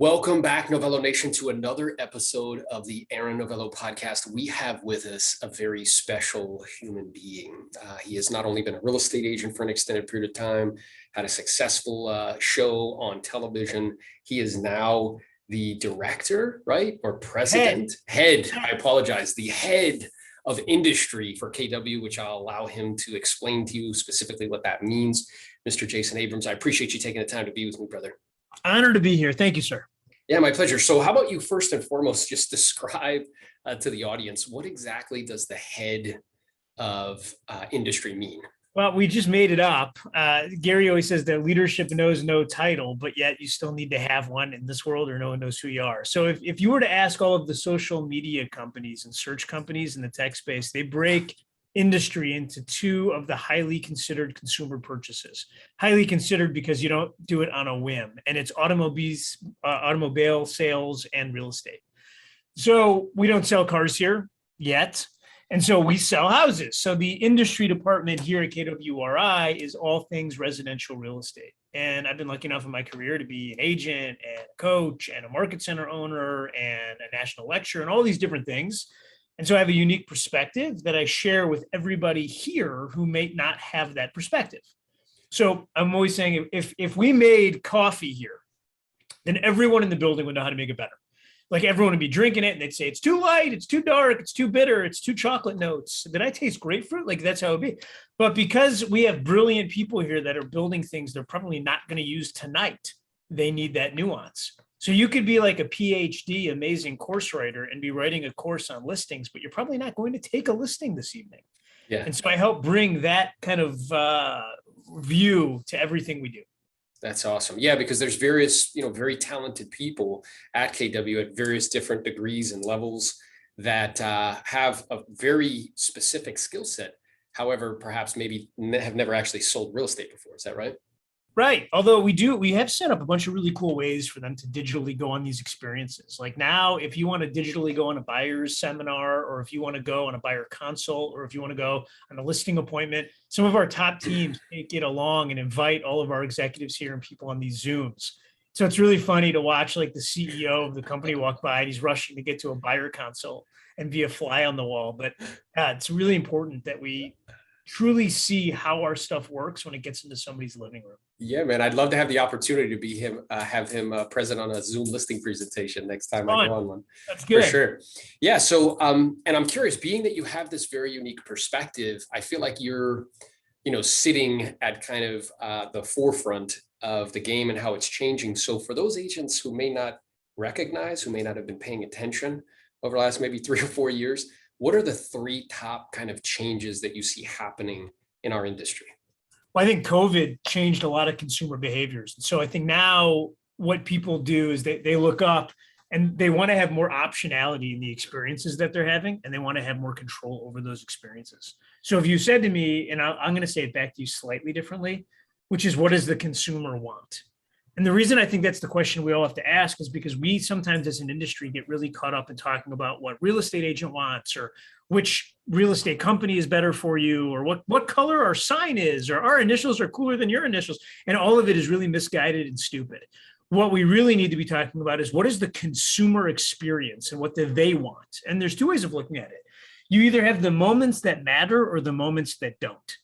Welcome back, Novello Nation, to another episode of the Aaron Novello podcast. We have with us a very special human being. He has not only been a real estate agent for an extended period of time, had a successful show on television. He is now the director, right? Or president? Head. I apologize. The head of industry for KW, which I'll allow him to explain to you specifically what that means. Mr. Jason Abrams, I appreciate you taking the time to be with me, brother. Honored to be here. Thank you, sir. Yeah, my pleasure. So how about you first and foremost, just describe to the audience, what exactly does the head of industry mean? Well, we just made it up. Gary always says that leadership knows no title, but yet you still need to have one in this world or no one knows who you are. So if you were to ask all of the social media companies and search companies in the tech space, they break industry into two of the highly considered consumer purchases. Highly considered because you don't do it on a whim, and it's automobile sales and real estate. So we don't sell cars here yet, and so we sell houses. So the industry department here at KWRI is all things residential real estate. And I've been lucky enough in my career to be an agent and a coach and a market center owner and a national lecturer and all these different things. And so I have a unique perspective that I share with everybody here who may not have that perspective. So I'm always saying, if we made coffee here, then everyone in the building would know how to make it better. Like everyone would be drinking it and they'd say, it's too light, it's too dark, it's too bitter, it's too chocolate notes. Did I taste grapefruit? Like that's how it would be. But because we have brilliant people here that are building things they're probably not going to use tonight, they need that nuance. So you could be like a PhD, amazing course writer and be writing a course on listings, but you're probably not going to take a listing this evening. Yeah. And so I help bring that kind of view to everything we do. That's awesome. Yeah, because there's various, very talented people at KW at various different degrees and levels that have a very specific skill set. However, perhaps maybe have never actually sold real estate before. Is that right? Right. Although we have set up a bunch of really cool ways for them to digitally go on these experiences. Like now, if you want to digitally go on a buyer's seminar, or if you want to go on a buyer consult, or if you want to go on a listing appointment, some of our top teams take it along and invite all of our executives here and people on these Zooms. So it's really funny to watch like the CEO of the company walk by and he's rushing to get to a buyer consult and be a fly on the wall. But it's really important that we truly see how our stuff works when it gets into somebody's living room. Yeah, man, I'd love to have the opportunity to be have him present on a Zoom listing presentation next time I go on one. That's good. For sure. Yeah. So, and I'm curious, being that you have this very unique perspective, I feel like you're, sitting at kind of the forefront of the game and how it's changing. So for those agents who may not recognize, who may not have been paying attention over the last maybe 3 or 4 years, what are the 3 top kind of changes that you see happening in our industry? Well, I think COVID changed a lot of consumer behaviors. So I think now what people do is they look up and they want to have more optionality in the experiences that they're having, and they want to have more control over those experiences. So if you said to me, and I'm going to say it back to you slightly differently, which is, what does the consumer want? And the reason I think that's the question we all have to ask is because we sometimes as an industry get really caught up in talking about what real estate agent wants, or which real estate company is better for you, or what color our sign is, or our initials are cooler than your initials. And all of it is really misguided and stupid. What we really need to be talking about is, what is the consumer experience and what do they want? And there's 2 ways of looking at it. You either have the moments that matter or the moments that don't.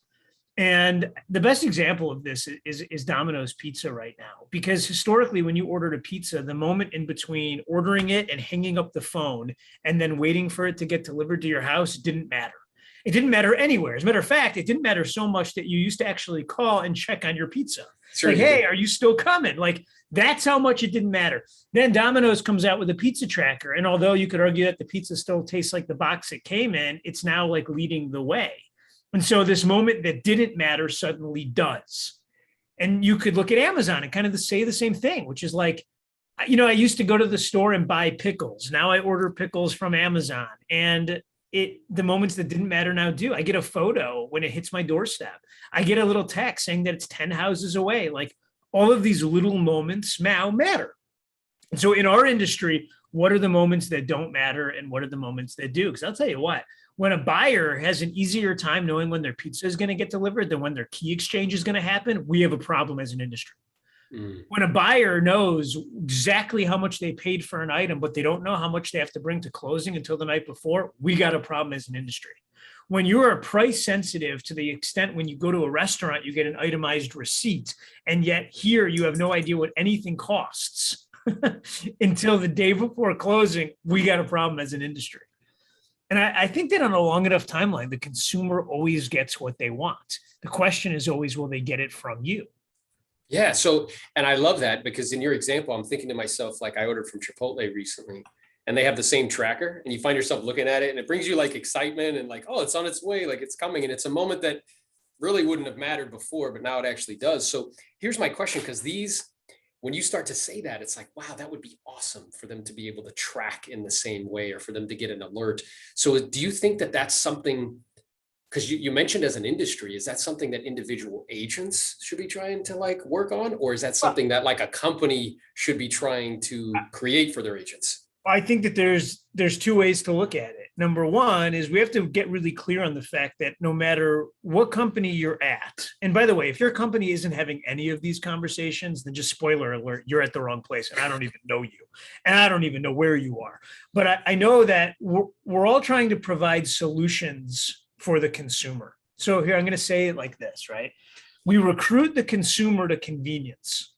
And the best example of this is Domino's Pizza right now, because historically, when you ordered a pizza, the moment in between ordering it and hanging up the phone and then waiting for it to get delivered to your house didn't matter. It didn't matter anywhere. As a matter of fact, it didn't matter so much that you used to actually call and check on your pizza. Sure, like, hey, are you still coming? Like, that's how much it didn't matter. Then Domino's comes out with a pizza tracker. And although you could argue that the pizza still tastes like the box it came in, it's now like leading the way. And so this moment that didn't matter suddenly does. And you could look at Amazon and kind of say the same thing, which is like, I used to go to the store and buy pickles. Now I order pickles from Amazon, and the moments that didn't matter now do. I get a photo when it hits my doorstep. I get a little text saying that it's 10 houses away. Like, all of these little moments now matter. And so in our industry, what are the moments that don't matter and what are the moments that do? Because I'll tell you what, when a buyer has an easier time knowing when their pizza is going to get delivered than when their key exchange is going to happen, we have a problem as an industry. Mm. When a buyer knows exactly how much they paid for an item, but they don't know how much they have to bring to closing until the night before, we got a problem as an industry. When you are price sensitive to the extent when you go to a restaurant, you get an itemized receipt, and yet here you have no idea what anything costs until the day before closing, we got a problem as an industry. And I think that on a long enough timeline, the consumer always gets what they want. The question is always, will they get it from you? Yeah. So, and I love that because in your example, I'm thinking to myself, like I ordered from Chipotle recently and they have the same tracker and you find yourself looking at it and it brings you like excitement and like, oh, it's on its way, like it's coming. And it's a moment that really wouldn't have mattered before, but now it actually does. So here's my question, because when you start to say that, it's like, wow, that would be awesome for them to be able to track in the same way or for them to get an alert. So do you think that that's something, because you mentioned as an industry, is that something that individual agents should be trying to like work on? Or is that something that like a company should be trying to create for their agents? I think that there's two ways to look at it. Number one is we have to get really clear on the fact that no matter what company you're at, and by the way, if your company isn't having any of these conversations, then just spoiler alert, you're at the wrong place. And I don't even know you. And I don't even know where you are. But I know that we're all trying to provide solutions for the consumer. So here, I'm going to say it like this, right? We recruit the consumer to convenience.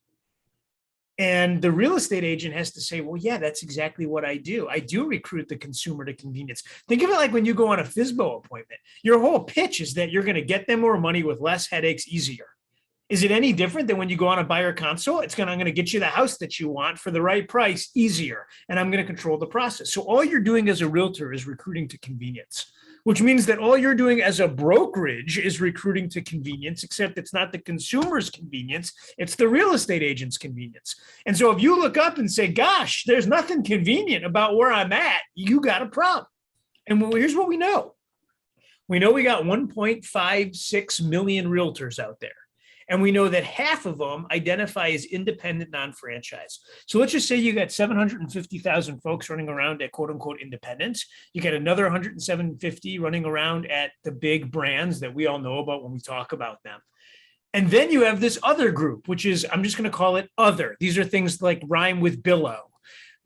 And the real estate agent has to say, well, yeah, that's exactly what I do. I do recruit the consumer to convenience. Think of it like when you go on a FSBO appointment. Your whole pitch is that you're going to get them more money with less headaches easier. Is it any different than when you go on a buyer consult? I'm going to get you the house that you want for the right price easier, and I'm going to control the process. So all you're doing as a realtor is recruiting to convenience, which means that all you're doing as a brokerage is recruiting to convenience, except it's not the consumer's convenience, it's the real estate agent's convenience. And so if you look up and say, gosh, there's nothing convenient about where I'm at, you got a problem. And here's what we know. We know we got 1.56 million realtors out there. And we know that half of them identify as independent non-franchise. So let's just say you got 750,000 folks running around at quote unquote independents. You got another 107.50 running around at the big brands that we all know about when we talk about them. And then you have this other group, which is, I'm just going to call it other. These are things like rhyme with billow.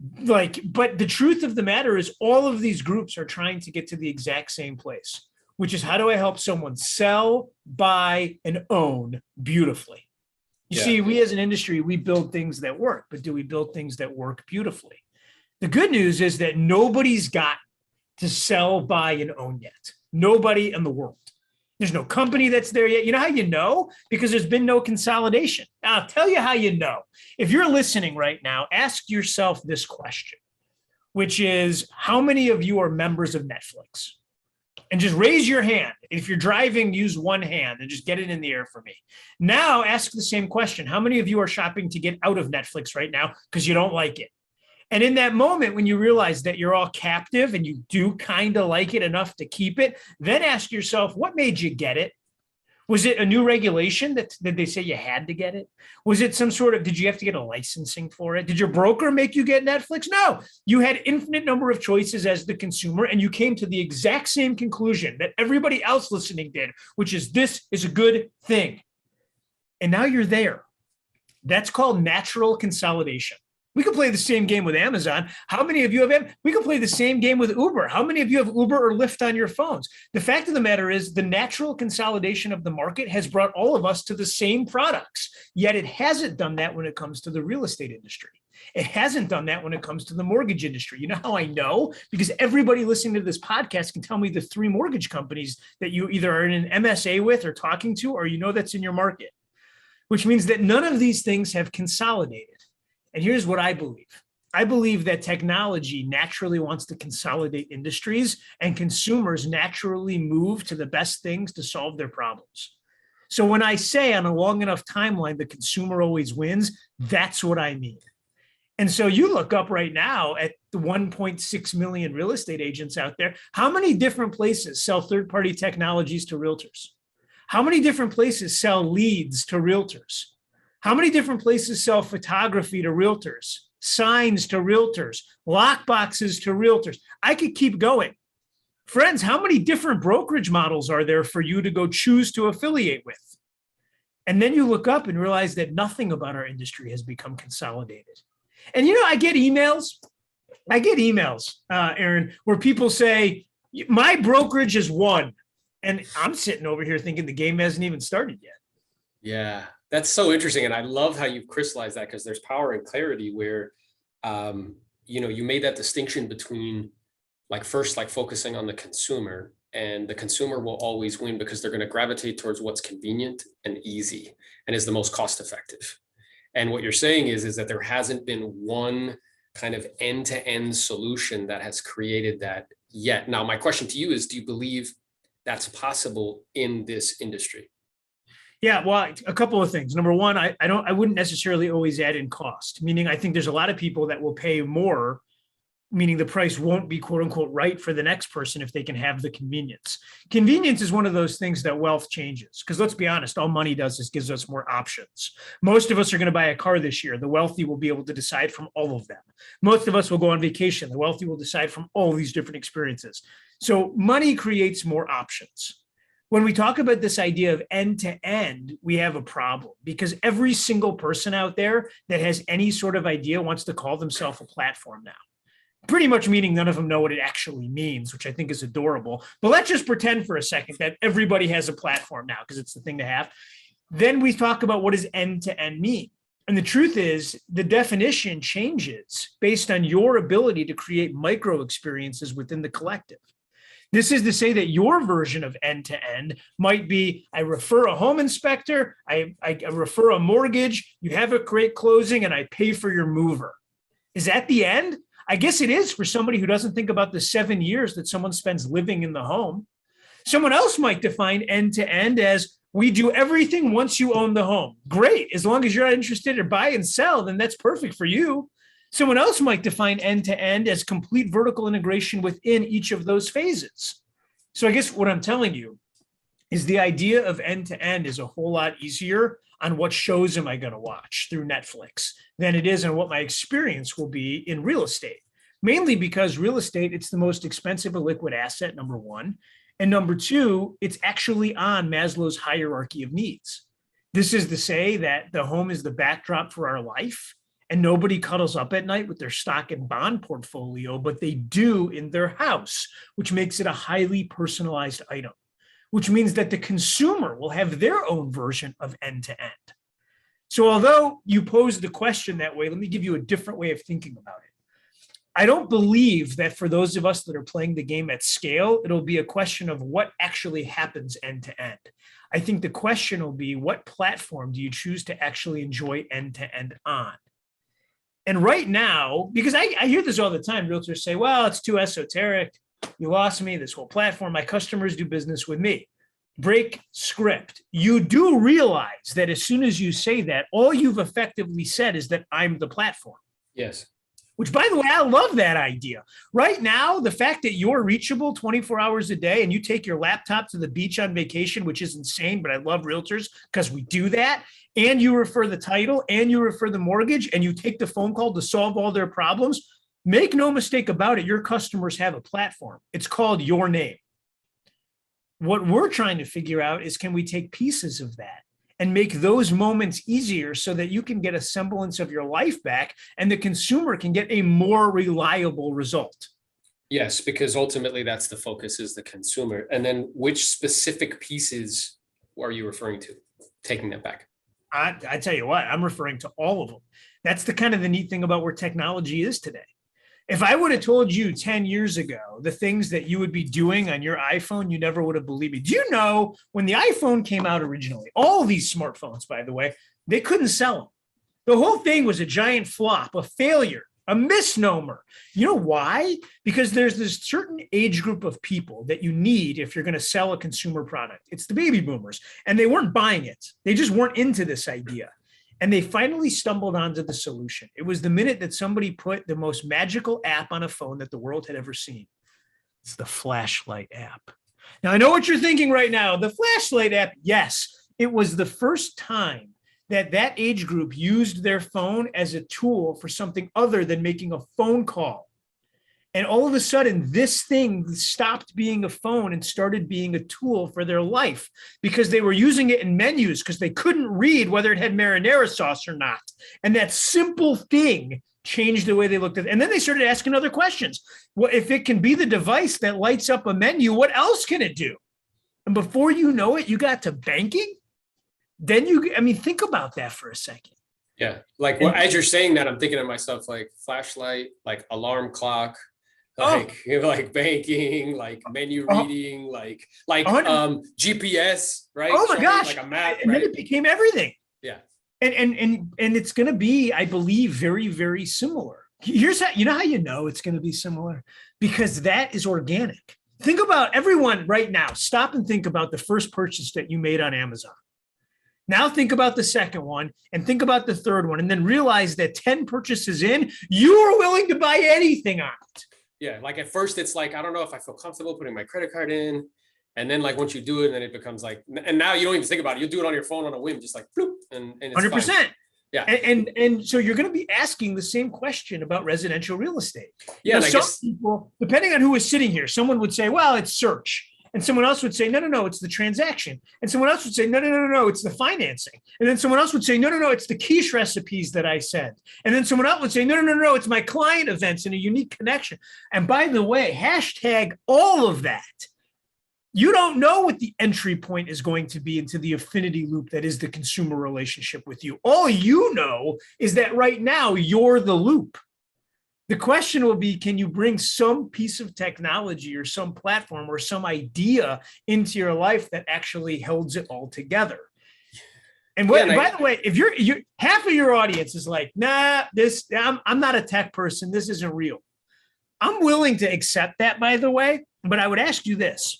But the truth of the matter is all of these groups are trying to get to the exact same place, which is how do I help someone sell, buy, and own beautifully? You see, we as an industry, we build things that work, but do we build things that work beautifully? The good news is that nobody's got to sell, buy, and own yet. Nobody in the world. There's no company that's there yet. You know how you know? Because there's been no consolidation. I'll tell you how you know. If you're listening right now, ask yourself this question, which is, how many of you are members of Netflix? And just raise your hand. If you're driving, use one hand and just get it in the air for me. Now ask the same question. How many of you are shopping to get out of Netflix right now because you don't like it? And in that moment, when you realize that you're all captive and you do kind of like it enough to keep it, then ask yourself, what made you get it? Was it a new regulation that did they say you had to get it? Was it some sort of, did you have to get a licensing for it? Did your broker make you get Netflix? No, you had infinite number of choices as the consumer, and you came to the exact same conclusion that everybody else listening did, which is this is a good thing. And now you're there. That's called natural consolidation. We could play the same game with Amazon. How many of you have? We could play the same game with Uber. How many of you have Uber or Lyft on your phones? The fact of the matter is the natural consolidation of the market has brought all of us to the same products, yet it hasn't done that when it comes to the real estate industry. It hasn't done that when it comes to the mortgage industry. You know how I know? Because everybody listening to this podcast can tell me the 3 mortgage companies that you either are in an MSA with or talking to, or you know that's in your market, which means that none of these things have consolidated. And here's what I believe. I believe that technology naturally wants to consolidate industries and consumers naturally move to the best things to solve their problems. So when I say on a long enough timeline, the consumer always wins, that's what I mean. And so you look up right now at the 1.6 million real estate agents out there. How many different places sell third-party technologies to realtors? How many different places sell leads to realtors? How many different places sell photography to realtors, signs to realtors, lock boxes to realtors? I could keep going. Friends, how many different brokerage models are there for you to go choose to affiliate with? And then you look up and realize that nothing about our industry has become consolidated. And I get emails, Aaron, where people say, my brokerage is won. And I'm sitting over here thinking the game hasn't even started yet. Yeah, that's so interesting. And I love how you've crystallized that, because there's power and clarity where, you made that distinction between first, focusing on the consumer, and the consumer will always win because they're going to gravitate towards what's convenient and easy and is the most cost effective. And what you're saying is that there hasn't been one kind of end-to-end solution that has created that yet. Now, my question to you is, do you believe that's possible in this industry? Yeah, well, a couple of things. Number one, I wouldn't necessarily always add in cost, meaning I think there's a lot of people that will pay more, meaning the price won't be quote unquote right for the next person if they can have the convenience. Convenience is one of those things that wealth changes, because let's be honest, all money does is gives us more options. Most of us are going to buy a car this year. The wealthy will be able to decide from all of them. Most of us will go on vacation. The wealthy will decide from all these different experiences. So money creates more options. When we talk about this idea of end to end, we have a problem, because every single person out there that has any sort of idea wants to call themselves a platform now. Pretty much meaning none of them know what it actually means, which I think is adorable. But let's just pretend for a second that everybody has a platform now, because it's the thing to have. Then we talk about what does end to end mean? And the truth is, the definition changes based on your ability to create micro experiences within the collective. This is to say that your version of end to end might be, I refer a home inspector, I refer a mortgage, you have a great closing, and I pay for your mover. Is that the end? I guess it is for somebody who doesn't think about the 7 years that someone spends living in the home. Someone else might define end to end as, we do everything once you own the home. Great. As long as you're not interested in buy and sell, then that's perfect for you. Someone else might define end to end as complete vertical integration within each of those phases. So I guess what I'm telling you is the idea of end to end is a whole lot easier on what shows am I going to watch through Netflix than it is on what my experience will be in real estate. Mainly because real estate, it's the most expensive illiquid asset, number one. And number two, it's actually on Maslow's hierarchy of needs. This is to say that the home is the backdrop for our life. And nobody cuddles up at night with their stock and bond portfolio, but they do in their house, which makes it a highly personalized item, which means that the consumer will have their own version of end to end. So although you pose the question that way, let me give you a different way of thinking about it. I don't believe that for those of us that are playing the game at scale, it'll be a question of what actually happens end to end. I think the question will be, what platform do you choose to actually enjoy end to end on? And right now, because I hear this all the time, realtors say, well, it's too esoteric. You lost me, this whole platform. My customers do business with me. Break script. You do realize that as soon as you say that, all you've effectively said is that I'm the platform. Yes. Which, by the way, I love that idea. Right now, the fact that you're reachable 24 hours a day and you take your laptop to the beach on vacation, which is insane, but I love realtors because we do that, and you refer the title and you refer the mortgage and you take the phone call to solve all their problems, make no mistake about it, your customers have a platform. It's called your name. What we're trying to figure out is, can we take pieces of that and make those moments easier so that you can get a semblance of your life back and the consumer can get a more reliable result? Yes, because ultimately that's the focus, is the consumer. And then which specific pieces are you referring to? Taking that back. I tell you what, I'm referring to all of them. That's the kind of the neat thing about where technology is today. If I would have told you 10 years ago the things that you would be doing on your iPhone, you never would have believed me. Do you know when the iPhone came out originally, all these smartphones, by the way, they couldn't sell them. The whole thing was a giant flop, a failure, a misnomer. You know why? Because there's this certain age group of people that you need if you're going to sell a consumer product. It's the baby boomers, and they weren't buying it. They just weren't into this idea. And they finally stumbled onto the solution. It was the minute that somebody put the most magical app on a phone that the world had ever seen. It's the flashlight app. Now, I know what you're thinking right now. The flashlight app, yes, it was the first time that age group used their phone as a tool for something other than making a phone call. And all of a sudden, this thing stopped being a phone and started being a tool for their life because they were using it in menus because they couldn't read whether it had marinara sauce or not. And that simple thing changed the way they looked at it. And then they started asking other questions. Well, if it can be the device that lights up a menu, what else can it do? And before you know it, you got to banking. Then think about that for a second. Yeah. Like, well, as you're saying that, I'm thinking to myself, like flashlight, like alarm clock, like banking, like menu reading, like GPS, right? Oh my gosh. Like a map, and then it became everything. Yeah. And it's going to be, I believe, very, very similar. Here's how you know it's going to be similar, because that is organic. Think about everyone right now. Stop and think about the first purchase that you made on Amazon. Now think about the second one and think about the third one, and then realize that 10 purchases in, you are willing to buy anything on it. Yeah. Like at first it's like, I don't know if I feel comfortable putting my credit card in. And then like once you do it, and then it becomes like, and now you don't even think about it. You'll do it on your phone on a whim, just like bloop, and it's 100%. Fine. Yeah. And so you're going to be asking the same question about residential real estate. Yeah. Some people, depending on who is sitting here, someone would say, well, it's search. And someone else would say, no, it's the transaction. And someone else would say, no, it's the financing. And then someone else would say, no, it's the quiche recipes that I send. And then someone else would say, no, it's my client events and a unique connection. And by the way, hashtag all of that. You don't know what the entry point is going to be into the affinity loop that is the consumer relationship with you. All you know is that right now you're the loop. The question will be, can you bring some piece of technology or some platform or some idea into your life that actually holds it all together? And by the way, if you're half of your audience is like, nah, I'm not a tech person. This isn't real. I'm willing to accept that, by the way, but I would ask you this.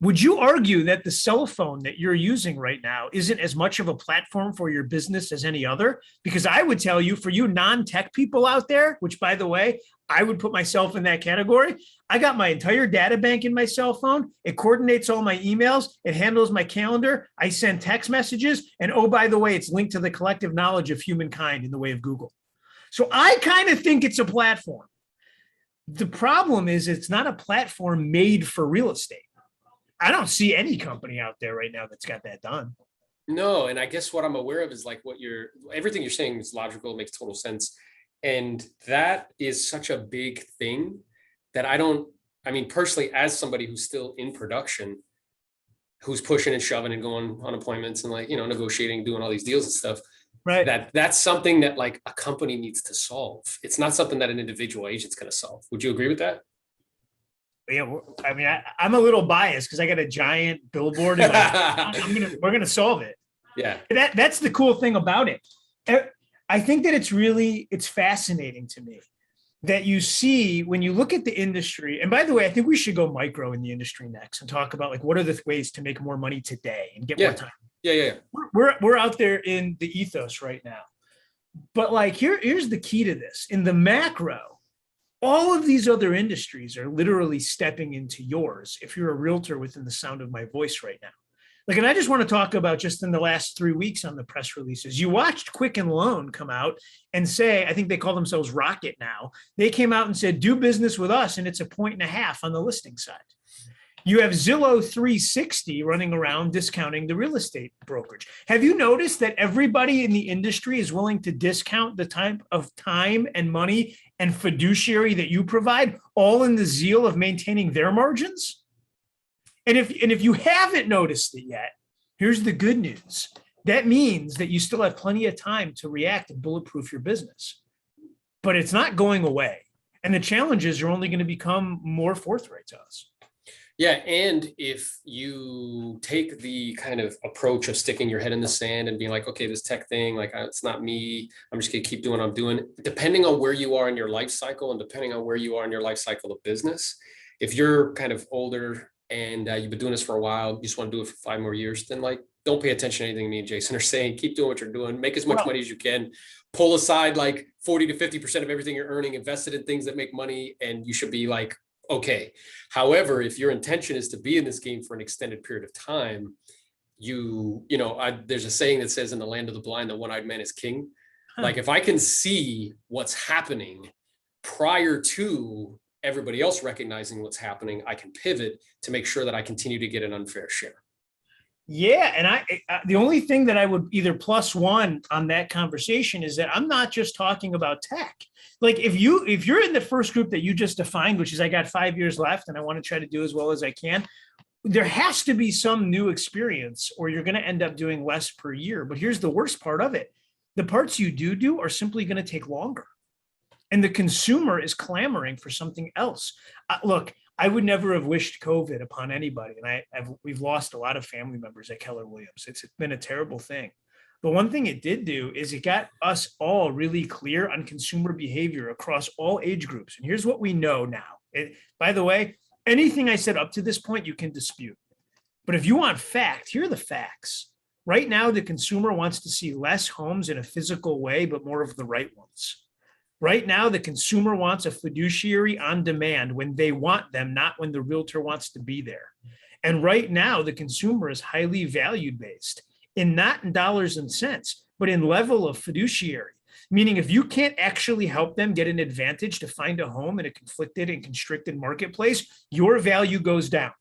Would you argue that the cell phone that you're using right now isn't as much of a platform for your business as any other? Because I would tell you, for you non-tech people out there, which by the way, I would put myself in that category. I got my entire data bank in my cell phone. It coordinates all my emails. It handles my calendar. I send text messages. And oh, by the way, it's linked to the collective knowledge of humankind in the way of Google. So I kind of think it's a platform. The problem is it's not a platform made for real estate. I don't see any company out there right now that's got that done. No, and I guess what I'm aware of is like everything you're saying is logical, makes total sense. And that is such a big thing that personally, as somebody who's still in production, who's pushing and shoving and going on appointments and negotiating, doing all these deals and stuff, right? That's something that like a company needs to solve. It's not something that an individual agent's going to solve. Would you agree with that? Yeah, I'm a little biased because I got a giant billboard and we're gonna solve it. Yeah, that's the cool thing about it. I think that it's fascinating to me that you see when you look at the industry. And by the way, I think we should go micro in the industry next and talk about like what are the ways to make more money today and get more time. Yeah. We're out there in the ethos right now, but like here's the key to this. In the macro, all of these other industries are literally stepping into yours if you're a realtor within the sound of my voice right now. Like, and I just want to talk about just in the last 3 weeks on the press releases. You watched Quicken Loan come out and say, I think they call themselves Rocket now. They came out and said, do business with us, and it's 1.5 points on the listing side. You have Zillow 360 running around discounting the real estate brokerage. Have you noticed that everybody in the industry is willing to discount the type of time and money and fiduciary that you provide, all in the zeal of maintaining their margins? And if you haven't noticed it yet, here's the good news. That means that you still have plenty of time to react and bulletproof your business. But it's not going away. And the challenges are only going to become more forthright to us. Yeah. And if you take the kind of approach of sticking your head in the sand and being like, okay, this tech thing, like it's not me, I'm just going to keep doing what I'm doing. Depending on where you are in your life cycle and depending on where you are in your life cycle of business, if you're kind of older and you've been doing this for a while, you just want to do it for 5 more years, then like, don't pay attention to anything me and Jason are saying. Keep doing what you're doing. Make as much money as you can. Pull aside like 40 to 50% of everything you're earning, invest it in things that make money, and you should be like, okay. However, if your intention is to be in this game for an extended period of time, there's a saying that says in the land of the blind, the one-eyed man is king. Like if I can see what's happening prior to everybody else recognizing what's happening, I can pivot to make sure that I continue to get an unfair share. Yeah, and the only thing that I would either plus one on that conversation is that I'm not just talking about tech. Like if you're in the first group that you just defined, which is I got 5 years left and I want to try to do as well as I can, there has to be some new experience or you're going to end up doing less per year. But here's the worst part of it. The parts you do are simply going to take longer. And the consumer is clamoring for something else. Look, I would never have wished COVID upon anybody. And we've lost a lot of family members at Keller Williams. It's been a terrible thing. But one thing it did do is it got us all really clear on consumer behavior across all age groups. And here's what we know now. By the way, anything I said up to this point, you can dispute. But if you want fact, here are the facts. Right now, the consumer wants to see less homes in a physical way, but more of the right ones. Right now, the consumer wants a fiduciary on demand when they want them, not when the realtor wants to be there. And right now, the consumer is highly valued based, and not in dollars and cents, but in level of fiduciary. Meaning if you can't actually help them get an advantage to find a home in a conflicted and constricted marketplace, your value goes down.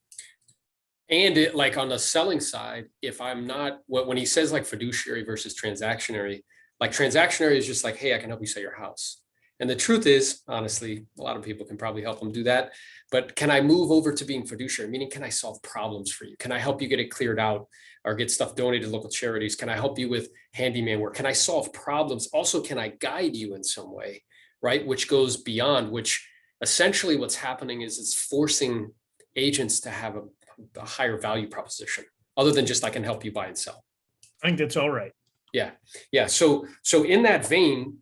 And it, like on the selling side, if I'm not, when he says like fiduciary versus transactionary, like transactionary is just like, hey, I can help you sell your house. And the truth is, honestly, a lot of people can probably help them do that. But can I move over to being fiduciary? Meaning, can I solve problems for you? Can I help you get it cleared out or get stuff donated to local charities? Can I help you with handyman work? Can I solve problems? Also, can I guide you in some way, right? Which goes beyond, which essentially what's happening is it's forcing agents to have a higher value proposition other than just I can help you buy and sell. I think that's all right. Yeah. Yeah. So in that vein,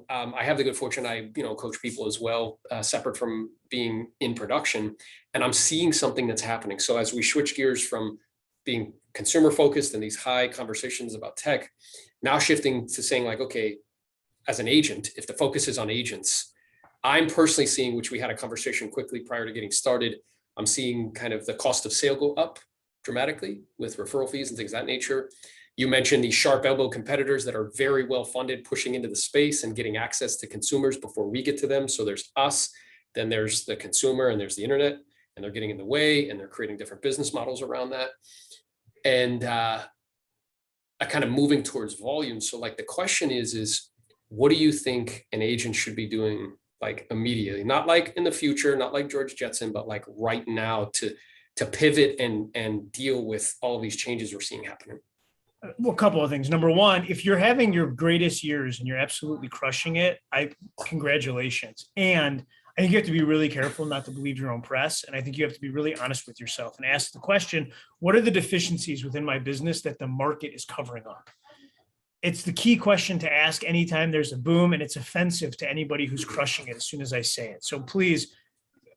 I have the good fortune, I coach people as well, separate from being in production, and I'm seeing something that's happening. So as we switch gears from being consumer focused and these high conversations about tech, now shifting to saying like, okay, as an agent, if the focus is on agents, I'm personally seeing, which we had a conversation quickly prior to getting started, I'm seeing kind of the cost of sale go up dramatically with referral fees and things of that nature. You mentioned these sharp elbow competitors that are very well funded, pushing into the space and getting access to consumers before we get to them. So there's us, then there's the consumer, and there's the internet, and they're getting in the way, and they're creating different business models around that. And kind of moving towards volume. So like the question is what do you think an agent should be doing like immediately? Not like in the future, not like George Jetson, but like right now to pivot and deal with all of these changes we're seeing happening. Well, a couple of things. Number one, if you're having your greatest years and you're absolutely crushing it, congratulations. And I think you have to be really careful not to believe your own press. And I think you have to be really honest with yourself and ask the question, what are the deficiencies within my business that the market is covering up? It's the key question to ask anytime there's a boom, and it's offensive to anybody who's crushing it as soon as I say it. So please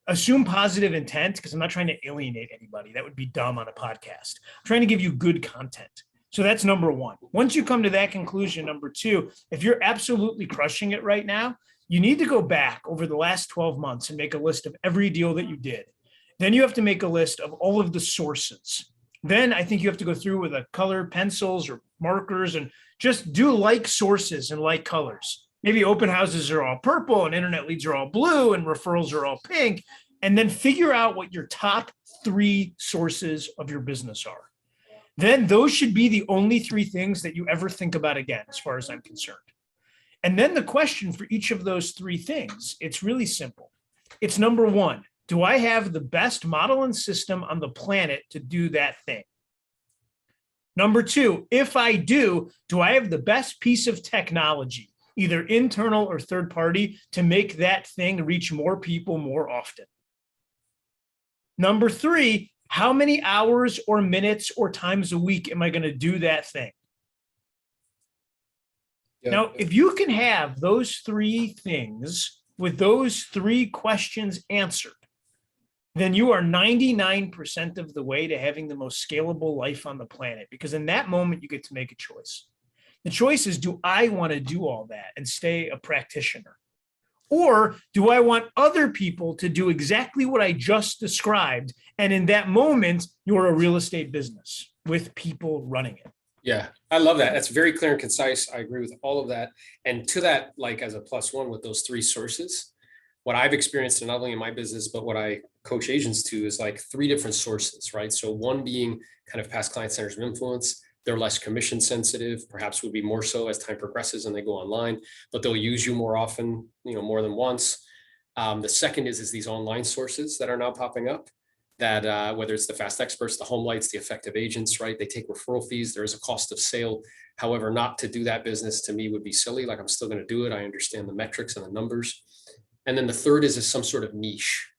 assume positive intent, because I'm not trying to alienate anybody. That would be dumb on a podcast. I'm trying to give you good content. So that's number one. Once you come to that conclusion, number two, if you're absolutely crushing it right now, you need to go back over the last 12 months and make a list of every deal that you did. Then you have to make a list of all of the sources. Then I think you have to go through with a colored pencils or markers and just do like sources and like colors. Maybe open houses are all purple and internet leads are all blue and referrals are all pink. And then figure out what your top 3 sources of your business are. Then those should be the only 3 things that you ever think about again, as far as I'm concerned. And then the question for each of those 3 things, it's really simple. It's number 1, do I have the best model and system on the planet to do that thing? Number 2, if I do I have the best piece of technology, either internal or third party, to make that thing reach more people more often? Number 3, how many hours or minutes or times a week am I going to do that thing? Yeah. Now, if you can have those 3 things with those 3 questions answered, then you are 99% of the way to having the most scalable life on the planet, because in that moment, you get to make a choice. The choice is, do I want to do all that and stay a practitioner? Or do I want other people to do exactly what I just described? And in that moment, you're a real estate business with people running it. Yeah, I love that. That's very clear and concise. I agree with all of that. And to that, like as a +1 with those 3 sources, what I've experienced, and not only in my business, but what I coach agents to, is like three different sources, right? So one being kind of past client centers of influence. They're less commission sensitive, perhaps would be more so as time progresses and they go online, but they'll use you more often, more than once. The second is these online sources that are now popping up, that whether it's the fast experts, the home lights, the effective agents, right? They take referral fees. There is a cost of sale. However, not to do that business to me would be silly. Like, I'm still going to do it. I understand the metrics and the numbers. And then the third is some sort of niche,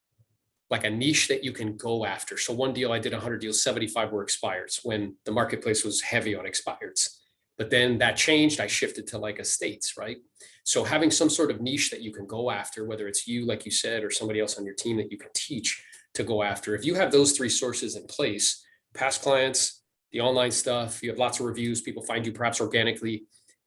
like a niche that you can go after. So one deal I did 100 deals, 75 were expireds when the marketplace was heavy on expireds. But then that changed. I shifted to like estates, right? So having some sort of niche that you can go after, whether it's you, like you said, or somebody else on your team that you can teach to go after. If you have those three sources in place, past clients, the online stuff, you have lots of reviews, people find you perhaps organically,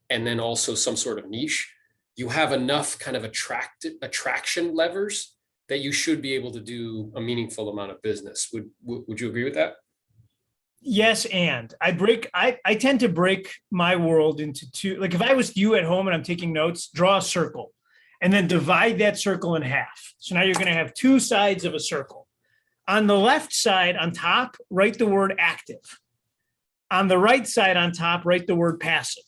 and then also some sort of niche, you have enough kind of attraction levers that you should be able to do a meaningful amount of business. Would you agree with that? Yes, and I tend to break my world into two. Like, if I was you at home and I'm taking notes, draw a circle and then divide that circle in half. So now you're going to have two sides of a circle. On the left side on top, write the word active. On the right side on top, write the word passive.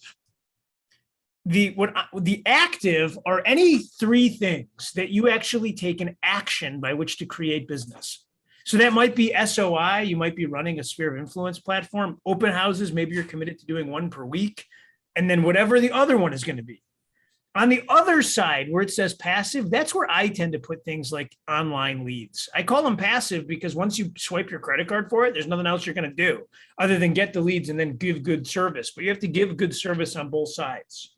The active are any three things that you actually take an action by which to create business. So that might be SOI. You might be running a sphere of influence platform, open houses. Maybe you're committed to doing one per week, and then whatever the other one is going to be. On the other side, where it says passive, that's where I tend to put things like online leads. I call them passive because once you swipe your credit card for it, there's nothing else you're going to do other than get the leads and then give good service. But you have to give good service on both sides.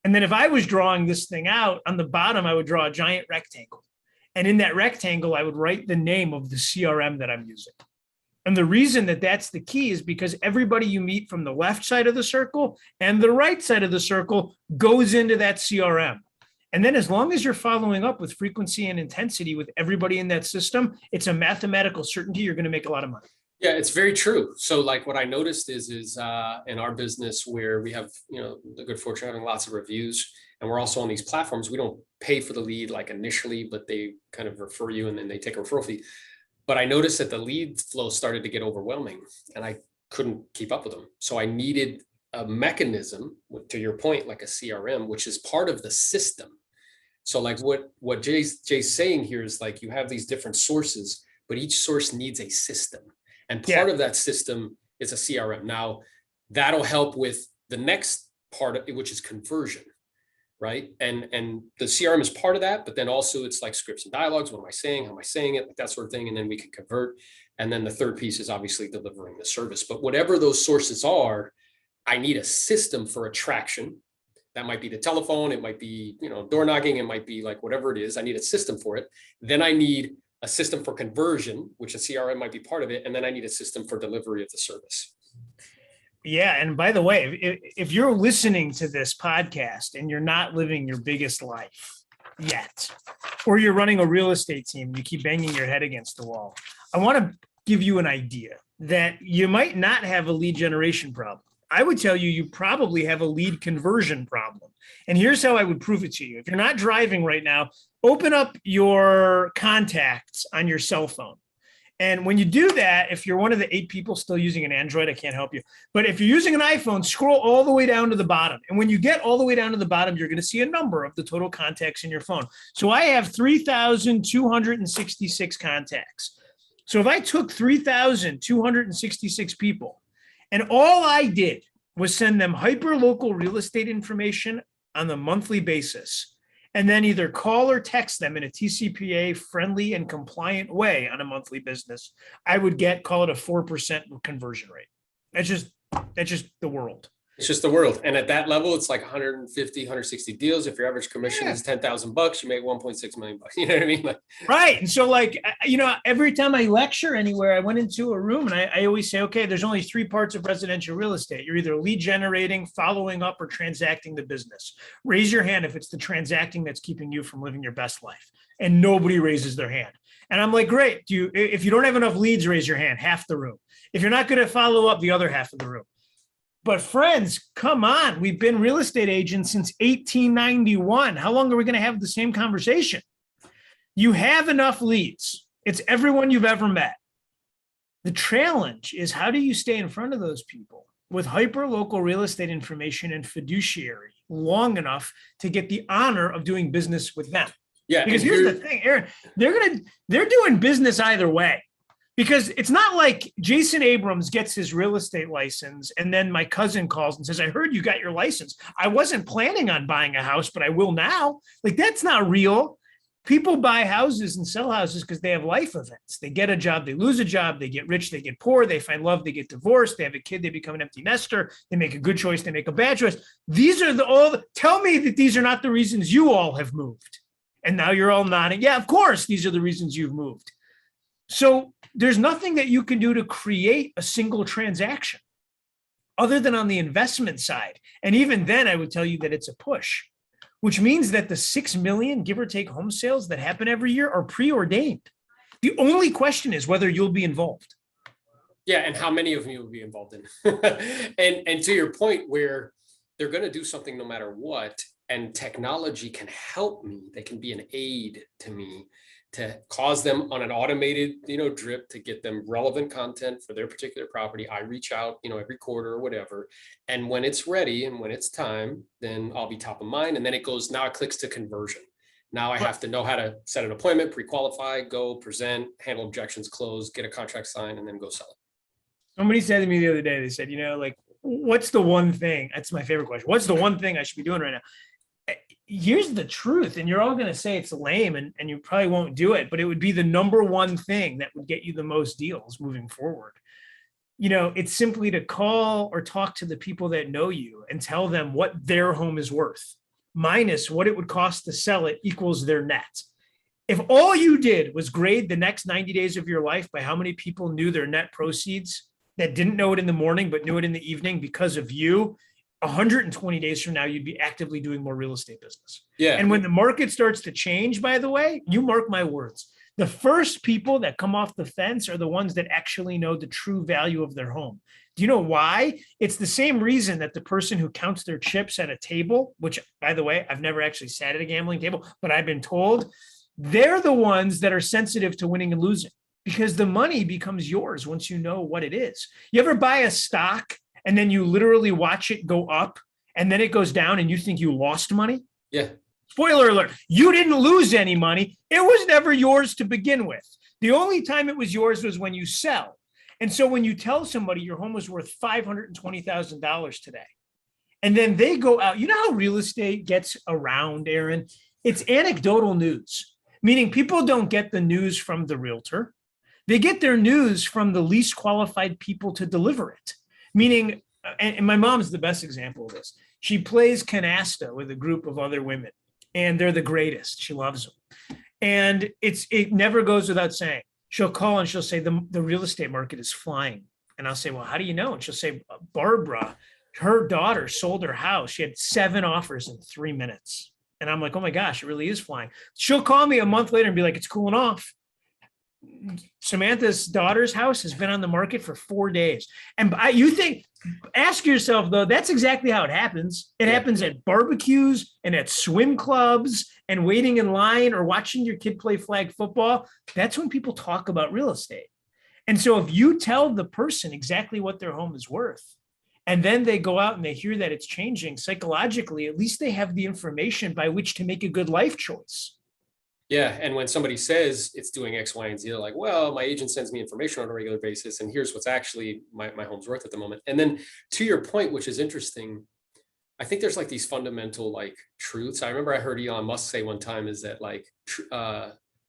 And then if I was drawing this thing out, on the bottom, I would draw a giant rectangle. And in that rectangle, I would write the name of the CRM that I'm using. And the reason that that's the key is because everybody you meet from the left side of the circle and the right side of the circle goes into that CRM. And then as long as you're following up with frequency and intensity with everybody in that system, it's a mathematical certainty you're going to make a lot of money. Yeah, it's very true. So like what I noticed is in our business where we have, the good fortune of having lots of reviews, and we're also on these platforms, we don't pay for the lead like initially, but they kind of refer you and then they take a referral fee. But I noticed that the lead flow started to get overwhelming and I couldn't keep up with them. So I needed a mechanism, to your point, like a CRM, which is part of the system. So like what Jay's saying here is like, you have these different sources, but each source needs a system. And part of that system is a CRM. Now, that'll help with the next part of it, which is conversion, right? And the CRM is part of that, but then also it's like scripts and dialogues. What am I saying? How am I saying it? Like that sort of thing. And then we can convert. And then the third piece is obviously delivering the service. But whatever those sources are, I need a system for attraction. That might be the telephone. It might be, door knocking. It might be like whatever it is. I need a system for it. Then I need a system for conversion, which a CRM might be part of it. And then I need a system for delivery of the service. Yeah. And by the way, if you're listening to this podcast and you're not living your biggest life yet, or you're running a real estate team, you keep banging your head against the wall, I want to give you an idea that you might not have a lead generation problem. I would tell you, you probably have a lead conversion problem. And here's how I would prove it to you. If you're not driving right now, open up your contacts on your cell phone. And when you do that, if you're one of the 8 people still using an Android, I can't help you. But if you're using an iPhone, scroll all the way down to the bottom. And when you get all the way down to the bottom, you're going to see a number of the total contacts in your phone. So I have 3,266 contacts. So if I took 3,266 people and all I did was send them hyper-local real estate information on a monthly basis, and then either call or text them in a TCPA friendly and compliant way on a monthly business, I would call it a 4% conversion rate. That's just the world. It's just the world. And at that level, it's like 150, 160 deals. If your average commission is $10,000, you make 1.6 million bucks. You know what I mean? Like, right. And so every time I lecture anywhere, I went into a room and I always say, okay, there's only 3 parts of residential real estate. You're either lead generating, following up, or transacting the business. Raise your hand if it's the transacting that's keeping you from living your best life. And nobody raises their hand. And I'm like, great. If you don't have enough leads, raise your hand, half the room. If you're not going to follow up, the other half of the room. But friends, come on. We've been real estate agents since 1891. How long are we going to have the same conversation? You have enough leads. It's everyone you've ever met. The challenge is, how do you stay in front of those people with hyper-local real estate information and fiduciary long enough to get the honor of doing business with them? Yeah. Because here's the thing, Aaron, they're doing business either way. Because it's not like Jason Abrams gets his real estate license and then my cousin calls and says, I heard you got your license. I wasn't planning on buying a house, but I will now. Like, that's not real. People buy houses and sell houses because they have life events. They get a job, they lose a job, they get rich, they get poor, they find love, they get divorced, they have a kid, they become an empty nester, they make a good choice, they make a bad choice. These are tell me that these are not the reasons you all have moved. And now you're all nodding. Yeah, of course, these are the reasons you've moved. So there's nothing that you can do to create a single transaction other than on the investment side. And even then, I would tell you that it's a push, which means that the 6 million, give or take, home sales that happen every year are preordained. The only question is whether you'll be involved. Yeah, and how many of you will be involved in. and to your point, where they're going to do something no matter what, and technology can help me. They can be an aid to me to cause them on an automated, drip to get them relevant content for their particular property. I reach out, every quarter or whatever. And when it's ready and when it's time, then I'll be top of mind. And then it clicks to conversion. Now I have to know how to set an appointment, pre-qualify, go present, handle objections, close, get a contract signed, and then go sell it. Somebody said to me the other day, they said, what's the one thing? That's my favorite question. What's the one thing I should be doing right now? Here's the truth, and you're all going to say it's lame and you probably won't do it, but it would be the number one thing that would get you the most deals moving forward. It's simply to call or talk to the people that know you and tell them what their home is worth, minus what it would cost to sell it equals their net. If all you did was grade the next 90 days of your life by how many people knew their net proceeds that didn't know it in the morning, but knew it in the evening because of you, 120 days from now, you'd be actively doing more real estate business. Yeah. And when the market starts to change, by the way, you mark my words, the first people that come off the fence are the ones that actually know the true value of their home. Do you know why? It's the same reason that the person who counts their chips at a table, which, by the way, I've never actually sat at a gambling table, but I've been told they're the ones that are sensitive to winning and losing, because the money becomes yours once you know what it is. You ever buy a stock and then you literally watch it go up and then it goes down and you think you lost money? Yeah. Spoiler alert, you didn't lose any money. It was never yours to begin with. The only time it was yours was when you sell. And so when you tell somebody your home was worth $520,000 today, and then they go out, you know how real estate gets around, Aaron? It's anecdotal news, meaning people don't get the news from the realtor. They get their news from the least qualified people to deliver it. Meaning, and my mom's the best example of this. She plays canasta with a group of other women, and they're the greatest. She loves them. And it never goes without saying. She'll call and she'll say, the real estate market is flying. And I'll say, well, how do you know? And she'll say, Barbara, her daughter sold her house. She had 7 offers in 3 minutes. And I'm like, oh my gosh, it really is flying. She'll call me a month later and be like, it's cooling off. Samantha's daughter's house has been on the market for 4 days. And ask yourself, though, that's exactly how it happens. It happens at barbecues and at swim clubs and waiting in line or watching your kid play flag football. That's when people talk about real estate. And so if you tell the person exactly what their home is worth, and then they go out and they hear that it's changing psychologically, at least they have the information by which to make a good life choice. Yeah. And when somebody says it's doing X, Y, and Z, they're like, well, my agent sends me information on a regular basis, and here's what's actually my home's worth at the moment. And then to your point, which is interesting, I think there's like these fundamental like truths. I remember I heard Elon Musk say one time is that like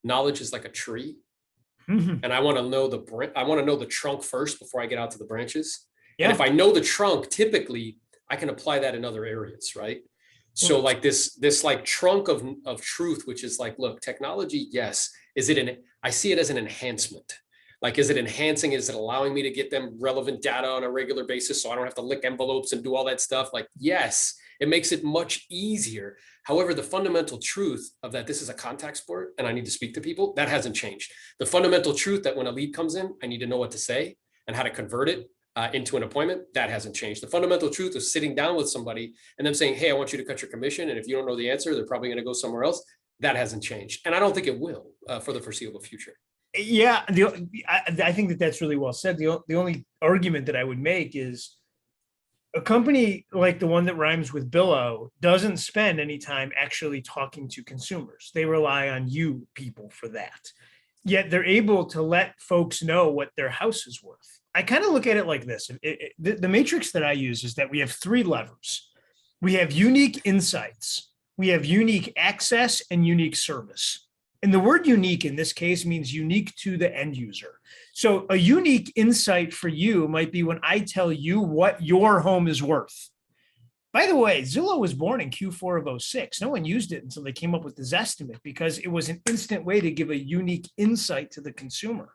knowledge is like a tree. Mm-hmm. And I want to know the trunk first before I get out to the branches. Yeah. And if I know the trunk, typically I can apply that in other areas, right? So like this like trunk of truth, which is like, look, technology, yes. I see it as an enhancement. Like, is it enhancing? Is it allowing me to get them relevant data on a regular basis so I don't have to lick envelopes and do all that stuff? Like, yes, it makes it much easier. However, the fundamental truth of that this is a contact sport and I need to speak to people, that hasn't changed. The fundamental truth that when a lead comes in, I need to know what to say and how to convert it into an appointment, that hasn't changed. The fundamental truth of sitting down with somebody and them saying, hey, I want you to cut your commission. And if you don't know the answer, they're probably going to go somewhere else. that hasn't changed. And I don't think it will for the foreseeable future. Yeah, I think that that's really well said. The only argument that I would make is a company like the one that rhymes with Billow doesn't spend any time actually talking to consumers. They rely on you people for that. Yet they're able to let folks know what their house is worth. I kind of look at it like this. The matrix that I use is that we have three levers. We have unique insights, we have unique access, and unique service. And the word unique in this case means unique to the end user. So a unique insight for you might be when I tell you what your home is worth. By the way, Zillow was born in Q4 of 06. No one used it until they came up with this estimate because it was an instant way to give a unique insight to the consumer.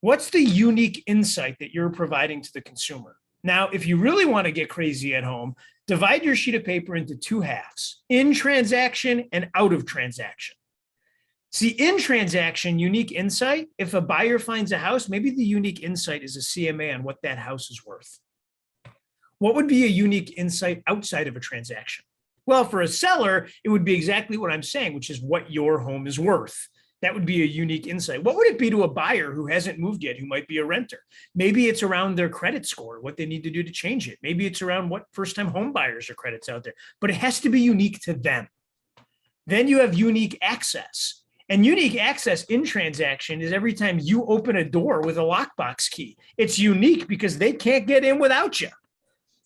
What's the unique insight that you're providing to the consumer? Now, if you really want to get crazy at home, divide your sheet of paper into two halves, in transaction and out of transaction. See, in transaction, unique insight, if a buyer finds a house, maybe the unique insight is a CMA on what that house is worth. What would be a unique insight outside of a transaction? Well, for a seller, it would be exactly what I'm saying, which is what your home is worth. That would be a unique insight. What would it be to a buyer who hasn't moved yet, who might be a renter? Maybe it's around their credit score, what they need to do to change it. Maybe it's around what first-time home buyers or credits out there, but it has to be unique to them. Then you have unique access. And unique access in transaction is every time you open a door with a lockbox key. It's unique because they can't get in without you.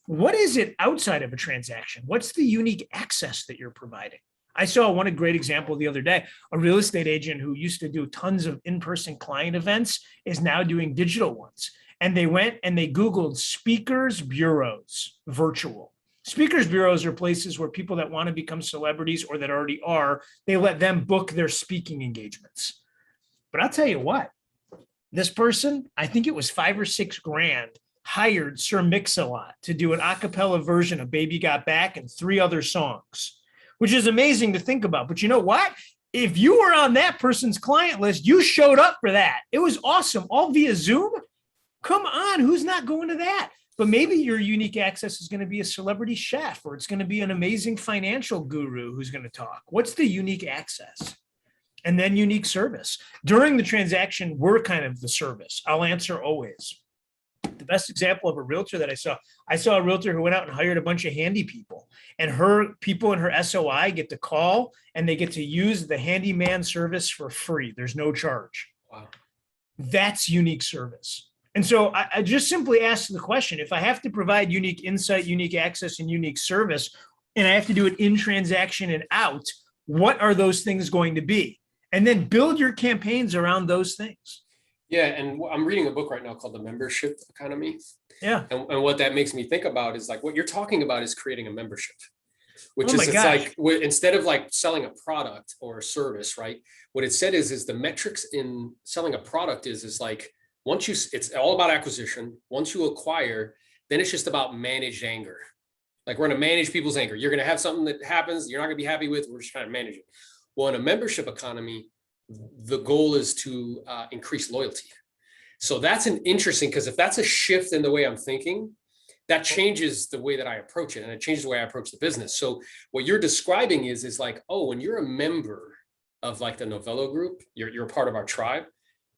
What is it outside of a transaction? What's the unique access that you're providing? I saw one great example the other day. A real estate agent who used to do tons of in-person client events is now doing digital ones. And they went and they Googled speakers bureaus, virtual. Speakers bureaus are places where people that want to become celebrities or that already are, they let them book their speaking engagements. But I'll tell you what, this person, I think it was $5 or $6 grand, hired Sir Mix-a-Lot to do an a cappella version of Baby Got Back and 3 other songs, which is amazing to think about. But you know what? If you were on that person's client list, you showed up for that. It was awesome, all via Zoom. Come on, who's not going to that? But maybe your unique access is going to be a celebrity chef, or it's going to be an amazing financial guru who's going to talk. What's the unique access? And then unique service. During the transaction, we're kind of the service. I'll answer always. The best example of a realtor that I saw a realtor who went out and hired a bunch of handy people, and her people in her SOI get to call and they get to use the handyman service for free. There's no charge. Wow. That's unique service. And so I just simply ask the question, if I have to provide unique insight, unique access, and unique service, and I have to do it in transaction and out, what are those things going to be? And then build your campaigns around those things. Yeah, and I'm reading a book right now called The Membership Economy. Yeah. And what that makes me think about is like what you're talking about is creating a membership, which Oh is my it's like instead of like selling a product or a service, right? What it said is the metrics in selling a product is like it's all about acquisition. Once you acquire, then it's just about managed anger. Like we're going to manage people's anger. You're going to have something that happens you're not going to be happy with. We're just trying to manage it. Well, in a membership economy, the goal is to increase loyalty. So that's an interesting, because if that's a shift in the way I'm thinking, that changes the way that I approach it, and it changes the way I approach the business. So what you're describing is like, oh, when you're a member of like the Novello group, you're a part of our tribe.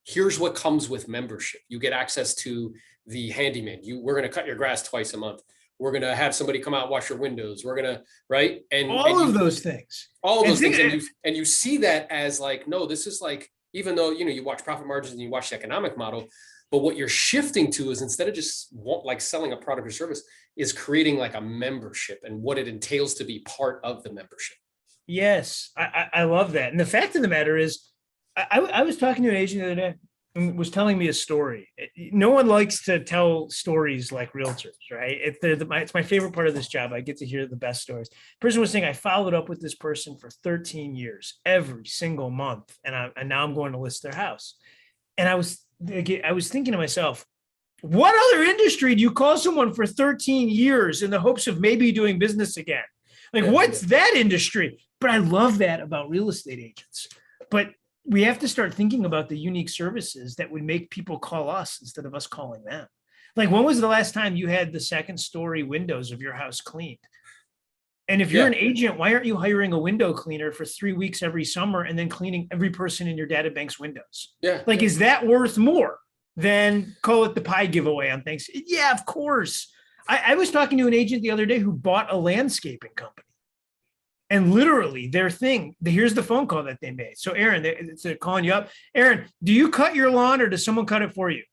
Here's what comes with membership. You get access to the handyman. We're going to cut your grass twice a month. We're going to have somebody come out and wash your windows. We're going to, right? And all of those things. All of those things. And you see that as like, no, this is like, even though, you watch profit margins and you watch the economic model, but what you're shifting to is instead of just like selling a product or service, is creating like a membership and what it entails to be part of the membership. Yes, I love that. And the fact of the matter is, I was talking to an agent the other day and was telling me a story. No one likes to tell stories like realtors, right? It's my favorite part of this job. I get to hear the best stories. The person was saying, I followed up with this person for 13 years, every single month. And now I'm going to list their house. And I was thinking to myself, what other industry do you call someone for 13 years in the hopes of maybe doing business again? Like, what's that industry? But I love that about real estate agents. But we have to start thinking about the unique services that would make people call us instead of us calling them. Like, when was the last time you had the second story windows of your house cleaned? And if you're Yeah. an agent, why aren't you hiring a window cleaner for 3 weeks every summer and then cleaning every person in your databank's windows? Yeah. Like, Yeah. is that worth more than call it the pie giveaway on Thanksgiving? Yeah, of course. I was talking to an agent the other day who bought a landscaping company. And literally their thing, here's the phone call that they made. So Aaron, they're calling you up. Aaron, do you cut your lawn or does someone cut it for you?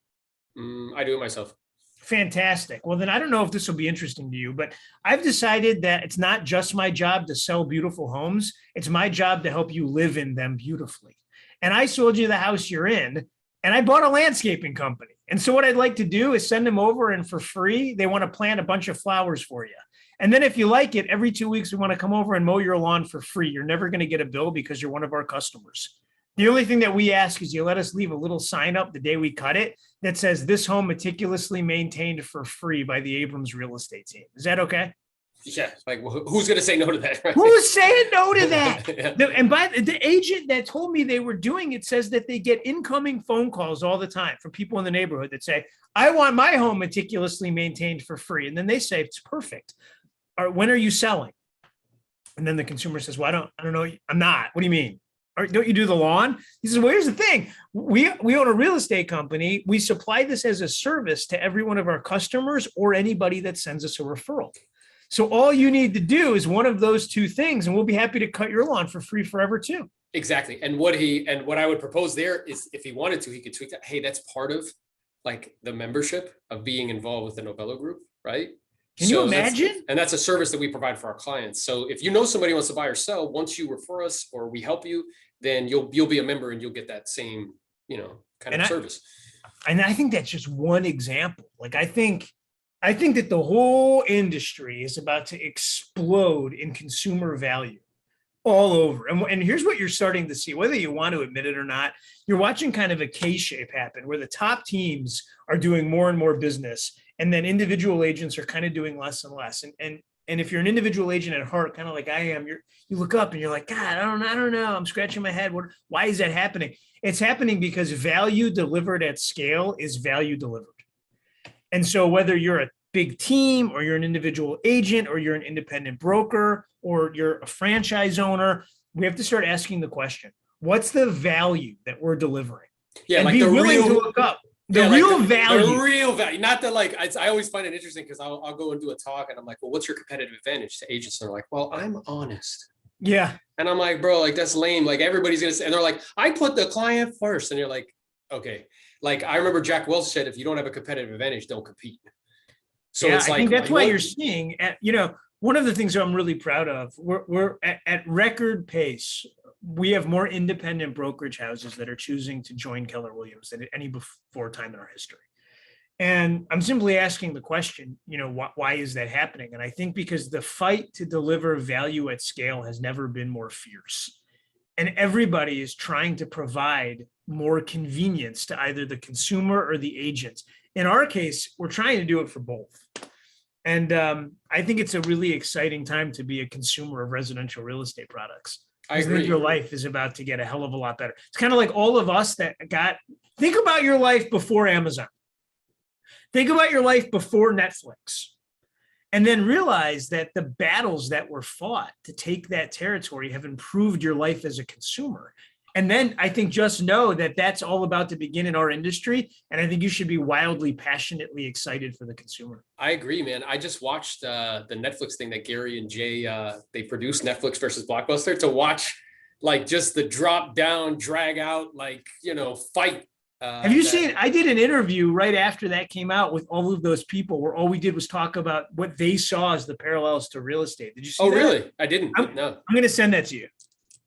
I do it myself. Fantastic. Well, then I don't know if this will be interesting to you, but I've decided that it's not just my job to sell beautiful homes. It's my job to help you live in them beautifully. And I sold you the house you're in, and I bought a landscaping company. And so what I'd like to do is send them over, and for free, they want to plant a bunch of flowers for you. And then if you like it, every 2 weeks, we want to come over and mow your lawn for free. You're never going to get a bill because you're one of our customers. The only thing that we ask is you let us leave a little sign up the day we cut it that says this home meticulously maintained for free by the Abrams real estate team. Is that okay? Yeah. Like, who's going to say no to that? Right? Who's saying no to that? Yeah. And by the agent that told me they were doing it says that they get incoming phone calls all the time from people in the neighborhood that say, I want my home meticulously maintained for free. And then they say, it's perfect. Or when are you selling? And then the consumer says, well, I don't know. I'm not. What do you mean? Or don't you do the lawn? He says, well, here's the thing. We own a real estate company. We supply this as a service to every one of our customers or anybody that sends us a referral. So all you need to do is one of those two things, and we'll be happy to cut your lawn for free forever too. Exactly. And what I would propose there is, if he wanted to, he could tweak that. Hey, that's part of like the membership of being involved with the Novello group, right? Can you imagine? That's a service that we provide for our clients. So if you know somebody wants to buy or sell, once you refer us or we help you, then you'll be a member and you'll get that same, kind of service. And I think that's just one example. Like, I think that the whole industry is about to explode in consumer value all over. And here's what you're starting to see, whether you want to admit it or not, you're watching kind of a K-shape happen where the top teams are doing more and more business. And then individual agents are kind of doing less and less. And if you're an individual agent at heart, kind of like I am, you look up and you're like, God, I don't know. I'm scratching my head. Why is that happening? It's happening because value delivered at scale is value delivered. And so whether you're a big team or you're an individual agent or you're an independent broker or you're a franchise owner, we have to start asking the question, what's the value that we're delivering? Yeah, and like be the willing real, to look up. The yeah, real like value. The real value. Not that I always find it interesting because I'll go and do a talk and I'm like, well, what's your competitive advantage to agents? And they're like, well, I'm honest. Yeah. And I'm like, bro, like that's lame. Like everybody's going to say, and they're like, I put the client first. And you're like, okay. Like I remember Jack Welch said, if you don't have a competitive advantage, don't compete. So yeah, it's like, I think that's why you're seeing, one of the things I'm really proud of, we're at record pace. We have more independent brokerage houses that are choosing to join Keller Williams than at any before time in our history. And I'm simply asking the question, why is that happening? And I think because the fight to deliver value at scale has never been more fierce. And everybody is trying to provide more convenience to either the consumer or the agent. In our case, we're trying to do it for both. And I think it's a really exciting time to be a consumer of residential real estate products. I agree. Your life is about to get a hell of a lot better. It's kind of like all of us think about your life before Amazon. Think about your life before Netflix. And then realize that the battles that were fought to take that territory have improved your life as a consumer. And then I think just know that that's all about to begin in our industry. And I think you should be wildly, passionately excited for the consumer. I agree, man. I just watched the Netflix thing that Gary and Jay, they produced, Netflix versus Blockbuster, to watch like just the drop down, drag out, fight. Have you seen, I did an interview right after that came out with all of those people where all we did was talk about what they saw as the parallels to real estate. Did you see that? Oh, really? I didn't. No. I'm going to send that to you.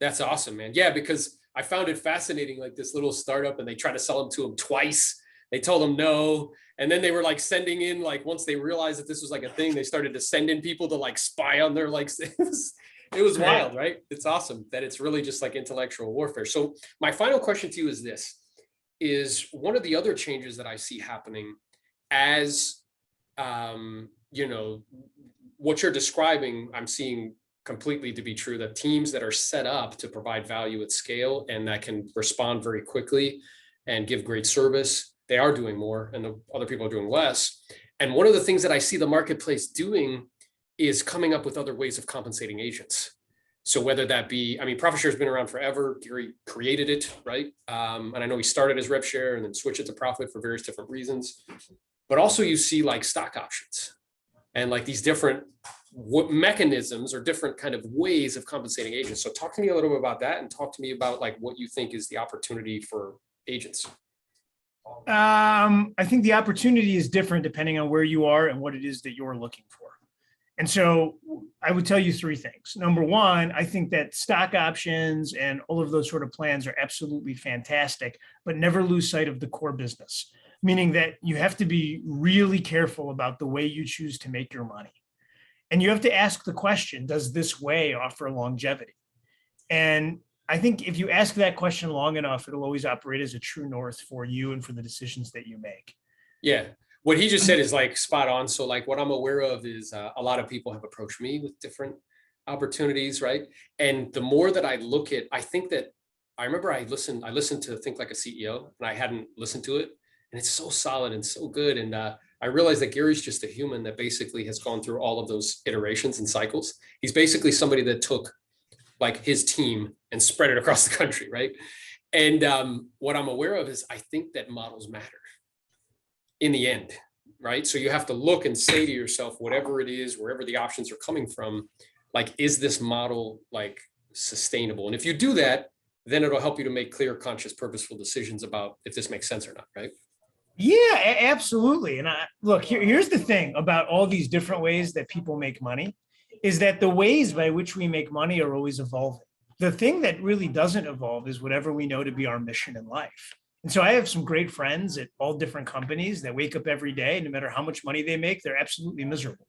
That's awesome, man. Yeah, because I found it fascinating, like this little startup, and they tried to sell them to him twice. They told him no. And then they were like sending in, like, once they realized that this was like a thing, they started to send in people to like spy on their, like, it was wild, right? It's awesome that it's really just like intellectual warfare. So my final question to you is this, is one of the other changes that I see happening as, what you're describing, I'm seeing completely to be true, that teams that are set up to provide value at scale and that can respond very quickly and give great service, they are doing more and the other people are doing less. And one of the things that I see the marketplace doing is coming up with other ways of compensating agents. So whether that be, I mean, profit share has been around forever. Gary created it, right? And I know he started as rev share and then switched it to profit for various different reasons. But also you see like stock options and like these different mechanisms or different kind of ways of compensating agents. So talk to me a little bit about that and talk to me about like what you think is the opportunity for agents. I think the opportunity is different depending on where you are and what it is that you're looking for. And so I would tell you three things. Number one, I think that stock options and all of those sort of plans are absolutely fantastic, but never lose sight of the core business, meaning that you have to be really careful about the way you choose to make your money. And you have to ask the question, does this way offer longevity? And I think if you ask that question long enough, it'll always operate as a true north for you and for the decisions that you make. Yeah. What he just said is like spot on. So like what I'm aware of is a lot of people have approached me with different opportunities, right? And the more that I look at, I think that I remember I listened to Think Like a CEO and I hadn't listened to it. And it's so solid and so good. And I realized that Gary's just a human that basically has gone through all of those iterations and cycles. He's basically somebody that took like his team and spread it across the country, right? And what I'm aware of is I think that models matter in the end, right? So you have to look and say to yourself, whatever it is, wherever the options are coming from, like, is this model like sustainable? And if you do that, then it'll help you to make clear, conscious, purposeful decisions about if this makes sense or not, right? Yeah, absolutely. And look, here's the thing about all these different ways that people make money is that the ways by which we make money are always evolving. The thing that really doesn't evolve is whatever we know to be our mission in life. And so I have some great friends at all different companies that wake up every day, no matter how much money they make, they're absolutely miserable.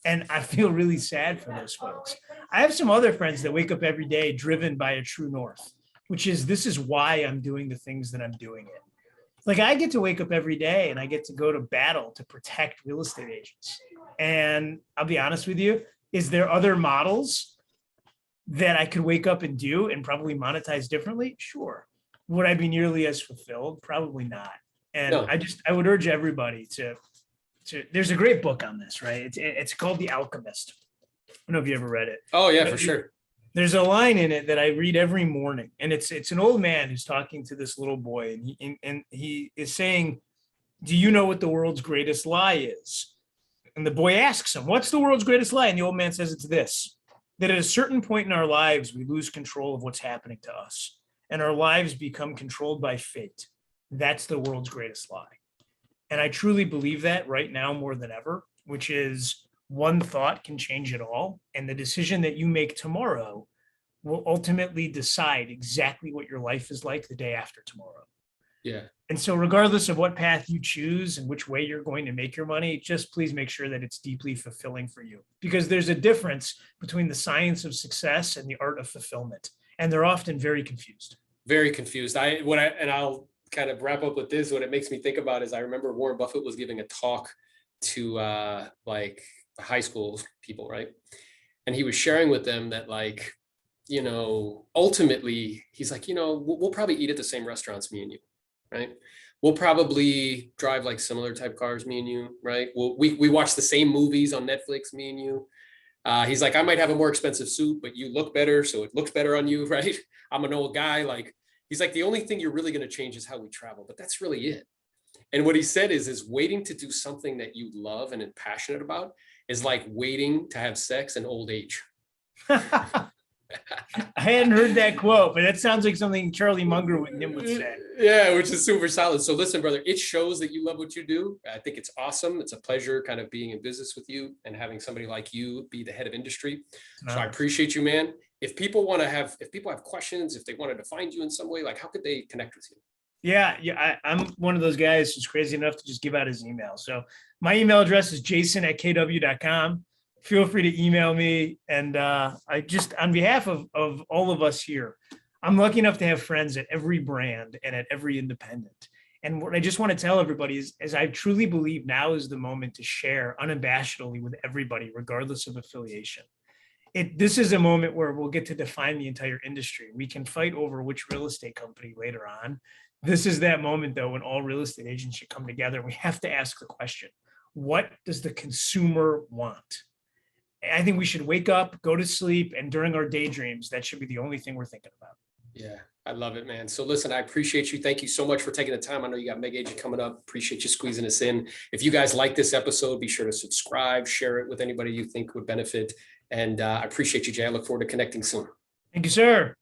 And I feel really sad for those folks. I have some other friends that wake up every day driven by a true north, which is this is why I'm doing the things that I'm doing it. Like I get to wake up every day and I get to go to battle to protect real estate agents. And I'll be honest with you, is there other models that I could wake up and do and probably monetize differently? Sure. Would I be nearly as fulfilled? Probably not. And No. I would urge everybody to there's a great book on this, right? It's called The Alchemist. I don't know if you ever read it. Oh yeah, for sure. There's a line in it that I read every morning, and it's an old man who's talking to this little boy, and he is saying, "Do you know what the world's greatest lie is?" And the boy asks him, "What's the world's greatest lie?" And the old man says, "It's this: that at a certain point in our lives, we lose control of what's happening to us, and our lives become controlled by fate. That's the world's greatest lie." And I truly believe that right now more than ever, which is one thought can change it all. And the decision that you make tomorrow will ultimately decide exactly what your life is like the day after tomorrow. Yeah. And so regardless of what path you choose and which way you're going to make your money, just please make sure that it's deeply fulfilling for you, because there's a difference between the science of success and the art of fulfillment. And they're often very confused. Very confused. I'll kind of wrap up with this. What it makes me think about is I remember Warren Buffett was giving a talk to like high school people, right? And he was sharing with them that like, you know, ultimately he's like, you know, we'll probably eat at the same restaurants, me and you, right? We'll probably drive like similar type cars, me and you, right? We watch the same movies on Netflix, me and you. He's like, I might have a more expensive suit, but you look better, so it looks better on you, right? I'm an old guy. Like, he's like, the only thing you're really going to change is how we travel, but that's really it. And what he said is waiting to do something that you love and are passionate about is like waiting to have sex in old age. I hadn't heard that quote, but that sounds like something Charlie Munger would say. Yeah, which is super solid. So listen, brother, it shows that you love what you do. I think it's awesome. It's a pleasure kind of being in business with you and having somebody like you be the head of industry. So I appreciate you, man. If people have questions, if they wanted to find you in some way, like how could they connect with you? Yeah. I'm one of those guys who's crazy enough to just give out his email. So my email address is jason@kw.com. Feel free to email me. And I just, on behalf of all of us here, I'm lucky enough to have friends at every brand and at every independent. And what I just want to tell everybody is I truly believe now is the moment to share unabashedly with everybody, regardless of affiliation. This is a moment where we'll get to define the entire industry. We can fight over which real estate company later on. This is that moment, though, when all real estate agents should come together. We have to ask the question, what does the consumer want? I think we should wake up, go to sleep, and during our daydreams, that should be the only thing we're thinking about. Yeah, I love it, man. So listen, I appreciate you. Thank you so much for taking the time. I know you got Meg Agent coming up. Appreciate you squeezing us in. If you guys like this episode, be sure to subscribe, share it with anybody you think would benefit. And I appreciate you, Jay. I look forward to connecting soon. Thank you, sir.